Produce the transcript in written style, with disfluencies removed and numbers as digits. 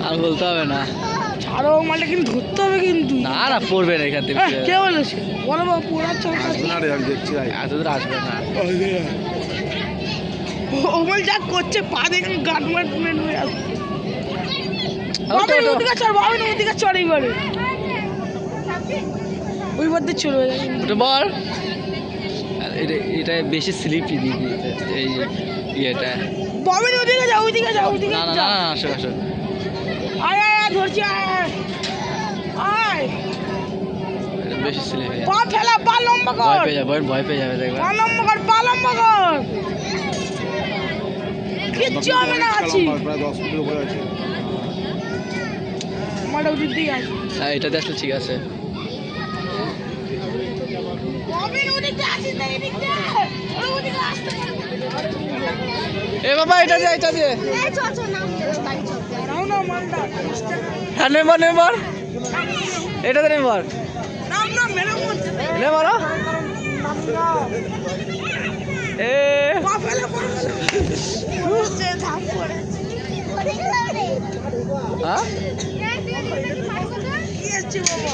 আর বলতে হবে না, ছাড়ো মালটা কিন্তু ধরতে হবে কিন্তু। না না পড়বে না এখান থেকে, কে বলেছে? বলো বাবা পোড়াচ্ছে এত দূর আসবে না। ও বল যা করছে পা দেখে গাট মাট মেন হয়ে আসছে। ওদিকে চড় বাবা, ওদিকে চড় এইবারে ওই বাদে চলে যাবে। ওটা বল, এটা বেশি স্লিপি দিদি এই ইয়েটা। বাবা ওদিকে যাও, ওদিকে যাও, ওদিকে না না যাও। না আসো আসো, আয় আয় আয় ধরছি আয় আয়। এটা বেশি স্লিপি। পা ফেলা, পা লম্বা ভয় কর, পেয়ে যাবে, ভয় পেয়ে যাবে দেখবে। পা লম্বা কর, পা লম্বা কর। কিচ্ছু হবে না, আছি প্রায় 10 ফুটের উপরে আছে। মাটা ওদিক দিকে আছে। হ্যাঁ এটাতে আসলে ঠিক আছে। বাবিন ওদিকে আসিস না, এদিকে ওদিকে আসতে পারে। এ বাবা এটা দে, এটা দে। এই চল চল নাম গাড়ি চল। নাও না মালটা। হ্যাঁ নেবার নেবার, এটাতে নেবার, নাম না মেরে মরছে। নে মারো। এ পা ফেলে পড়ছে। পড়ছে ধাপ করে। হ্যাঁ কি আছে বাবা?